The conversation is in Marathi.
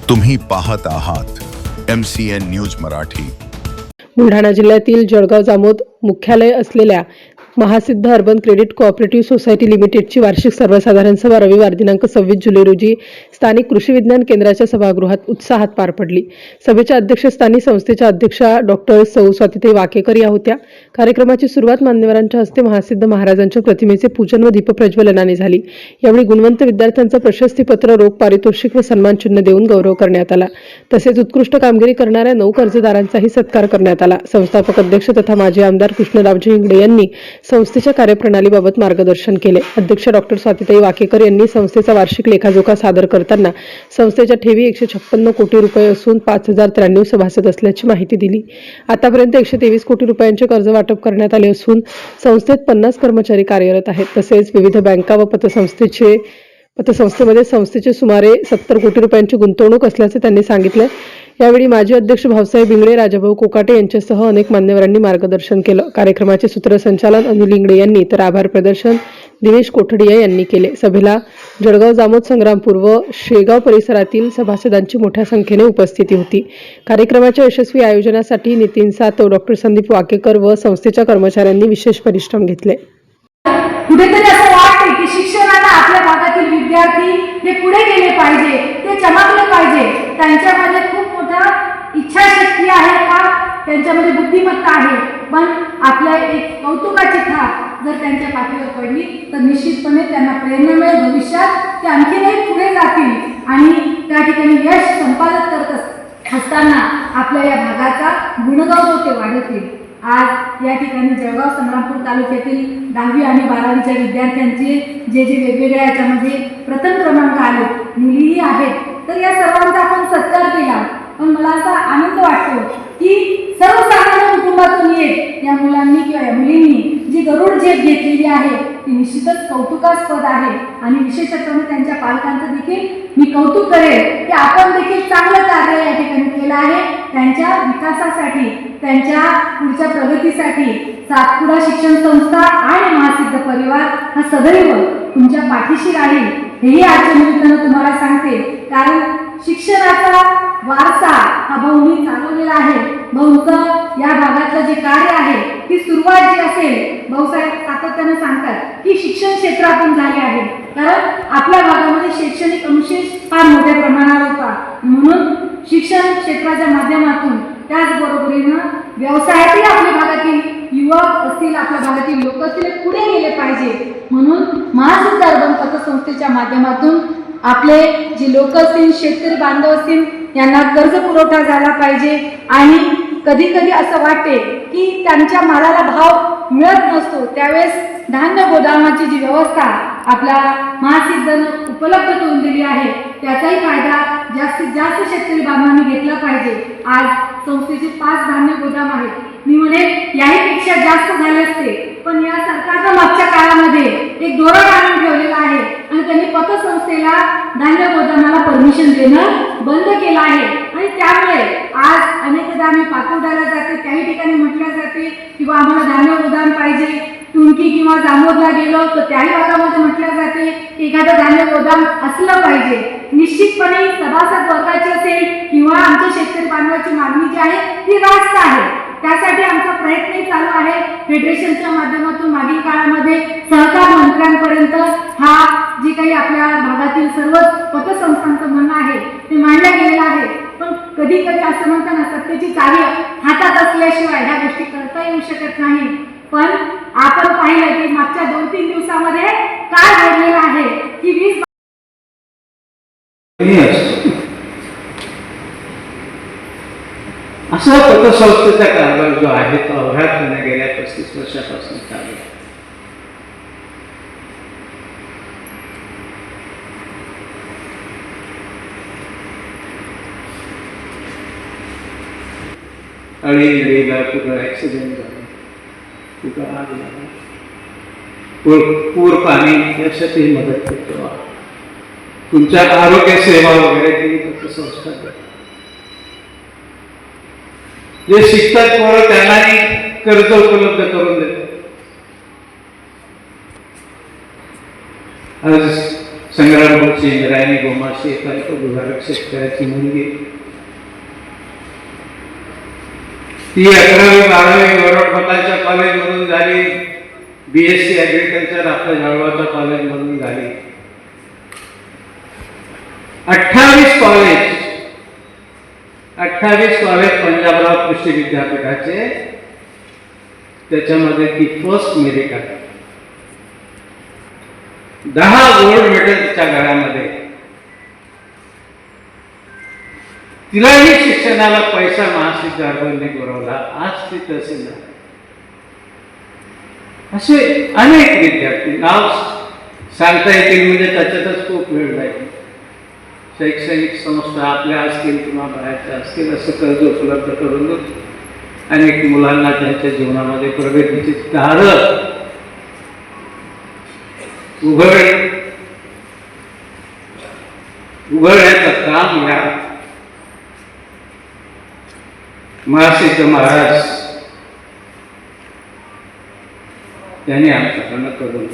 तुम्ही पाहत आहात MCN न्यूज मराठी। बुलढाणा जिल्ह्यातील जळगाव जामोद मुख्यालय असलेल्या महासिद्ध अर्बन क्रेडिट कोऑपरेटिव्ह सोसायटी लिमिटेडची वार्षिक सर्वसाधारण सभा रविवार दिनांक 26 जुलै रोजी स्थानिक कृषी विज्ञान केंद्राच्या सभागृहात उत्साहात पार पडली। सभेच्या अध्यक्षस्थानी संस्थेच्या अध्यक्षा डॉक्टर सौ स्वातिताई वाकेकर या होत्या। कार्यक्रमाची सुरुवात मान्यवरांच्या हस्ते महासिद्ध महाराजांच्या प्रतिमेचे पूजन व दीपप्रज्वलनाने झाली। यावेळी गुणवंत विद्यार्थ्यांचं प्रशस्तीपत्र, रोख पारितोषिक व सन्मान चिन्ह देऊन गौरव करण्यात आला। तसेच उत्कृष्ट कामगिरी करणाऱ्या 9 कर्जदारांचाही सत्कार करण्यात आला। संस्थापक अध्यक्ष तथा माजी आमदार कृष्णरावजी इंगडे यांनी संस्थेच्या कार्यप्रणालीबाबत मार्गदर्शन केले। अध्यक्ष डॉक्टर स्वातिताई वाकेकर यांनी संस्थेचा वार्षिक लेखाजोखा सादर करताना संस्थेच्या ठेवी 156 कोटी रुपये असून 5093 सभासद असल्याची माहिती दिली। आतापर्यंत 123 कोटी रुपयांचे कर्ज वाटप करण्यात आले असून संस्थेत 50 कर्मचारी कार्यरत आहेत। तसेच विविध बँका व पतसंस्थेमध्ये संस्थेचे सुमारे 70 कोटी रुपयांची गुंतवणूक असल्याचे त्यांनी सांगितले। यावेळी माजी अध्यक्ष भाऊसाहेब इंगडे, राजाभाऊ कोकाटे यांच्यासह अनेक मान्यवरांनी मार्गदर्शन केलं। कार्यक्रमाचे सूत्रसंचालन अनिल इंगडे यांनी तर आभार प्रदर्शन दिनेश कोठडिया यांनी केले। सभेला जळगाव जामोद संग्रामपूर व शेगाव परिसरातील सभासदांची मोठ्या संख्येने उपस्थिती होती। कार्यक्रमाच्या यशस्वी आयोजनासाठी नितीन सातव, डॉक्टर संदीप वाकेकर व संस्थेच्या कर्मचाऱ्यांनी विशेष परिश्रम घेतले। कुठेतरी असं वाटते की शिक्षणाला आपल्या भागातील विद्यार्थी हे पुढे गेले पाहिजे, ते चमकले पाहिजे, त्यांच्यामध्ये खूप मोठा इच्छाशक्ती आहे का, त्यांच्यामध्ये बुद्धिमत्ता आहे, पण आपल्या एक कौतुकाची थाप जर त्यांच्या पाठीवर पडली तर निश्चितपणे त्यांना प्रेरणा मिळेल। भविष्यात ते आणखीनही पुढे जातील आणि त्या ठिकाणी यश संपादन करत असताना आपल्या या भागाचा गुणगौरव ते वाढवतील। आज या ठिकाणी जळगाव संग्रामपूर तालुक्यातील 10वी आणि 12वीच्या विद्यार्थ्यांचे जे वेगवेगळ्या याच्यामध्ये प्रथम क्रमांक आले, मुलीही आहेत, तर या सर्वांचा आपण सत्कार केला। पण मला असा आनंद वाटतो की सर्वसामान्य कुटुंबातून येत या मुलांनी किंवा या मुलींनी जी गरुड झेप घेतलेली आहे ती निश्चितच कौतुकास्पद आहे आणि विशेषतः त्यांच्या पालकांचं देखील मी कौतुक करेन की आपण देखील चांगलं कार्य या ठिकाणी केलं आहे। त्यांच्या विकासासाठी, त्यांच्या पुढच्या प्रगतीसाठी सातपुडा शिक्षण संस्था आणि महासिद्ध परिवार हा सदैव तुमच्या पाठीशी राहील, हेही आजच्या निमित्तानं तुम्हाला सांगते। कारण शिक्षणाचा वारसा हा भाऊंनी चालवलेला आहे। भाऊंचं या भागातलं जे कार्य आहे ती सुरुवात जी असेल, भाऊसाहेब सातत्यानं सांगतात की शिक्षण क्षेत्रातून झाले आहे, कारण आपल्या भागामध्ये शैक्षणिक अनुशेष फार मोठ्या प्रमाणावर होता। म्हणून शिक्षण क्षेत्राच्या माध्यमातून त्याचबरोबरीनं व्यवसायातही आपल्या भागातील युवक असतील, आपल्या भागातील लोक असतील, पुढे गेले पाहिजे। म्हणून महासिद्ध अर्बन पतसंस्थेच्या माध्यमातून आपले जे लोक असतील, शेतकरी बांधव असतील, यांना कर्ज पुरवठा झाला पाहिजे। आणि कधी कधी असं वाटते की त्यांच्या मालाला भाव मिळत नसतो, त्यावेळेस धान्य गोदामाची जी व्यवस्था आपल्या महासिद्धनं उपलब्ध करून दिली आहे त्याचाही फायदा जास्तीत जास्त शेतकरी बांधवांनी घेतला पाहिजे। आज संस्थेचे 5 धान्य गोदाम आहेत, मी म्हणे याहीपेक्षा जास्त झाले असते, पण या सरकारनं मागच्या काळामध्ये एक धोरण आणून ठेवलेलं आहे आणि त्यांनी पतसंस्थेला धान्य गोदामाला परमिशन देणं बंद केलं आहे। आणि त्यामुळे आज अनेकदा आम्ही पातुर्ड्याला जाते, काही ठिकाणी म्हटलं जाते किंवा आम्हाला धान्य गोदाम पाहिजे। तुर्की किंवा जामोदला गेलो तर त्याही भागामध्ये म्हटलं जाते की एखादं धान्य गोदाम असलं पाहिजे। निश्चितपणे सभासद वर्गाची असेल किंवा आमच्या शेतकरी बांधवाची मागणी जी आहे ती रास्त आहे, त्यासाठी आमचा प्रयत्नही चालू आहे। फेडरेशनच्या माध्यमातून मागील काळामध्ये सहकार मंत्र्यांपर्यंत हा जे काही आपल्या भागातील सर्व पतसंस्थांचं म्हणणं आहे ते मांडलं गेलेलं आहे। पण कधी कधी असं म्हणताना सत्तेची चावी हातात असल्याशिवाय ह्या गोष्टी करता येऊ शकत नाही। पण आपण पाहिलं की मागच्या 2-3 दिवसामध्ये काय घडलेलं आहे की 20 असा पतसंस्थेचा कारभार जो आहे तो अवघातपणे गेल्या 35 वर्षापासून चालू आहे। अडीला कुठं ऍक्सिडेंट झाला, कुठं आग लागला, पूर पाणी यासाठी मदत करतो। तुमच्या आरोग्य सेवा वगैरे ती पतसंस्था जे शिकतात पोरं त्यांनाही कर्ज उपलब्ध करून देतात। आज संग्राम भाऊची इंद्रायणी गोमाशी एकांत दुधारक शेतकऱ्याची मुलगी. ती 11वी-12वी वरोडमतांच्या कॉलेजमधून झाली. BSc ॲग्रिकल्चर आपल्या जळगावच्या कॉलेजमधून झाली. 28 कॉलेज पंजाबराव कृषी विद्यापीठाचे, त्याच्यामध्ये ती फर्स्ट मेरिट आहे. 10 गोल्ड मेडल तिच्या गळ्यामध्ये. तिलाही शिक्षणाला पैसा महासिद्ध अर्बनने पुरवला. आज ती तहसीलदार. असे अनेक विद्यार्थी नाव सांगता येतील, म्हणजे त्याच्यातच खूप वेळ जाईल. शैक्षणिक संस्था आपल्या असतील किंवा बाहेरच्या असतील, असं कर्ज उपलब्ध करून अनेक मुलांना त्यांच्या जीवनामध्ये प्रगतीची दारं उघडण्याचं काम या महासिद्ध महाराज यांनी आमच्याकडनं करून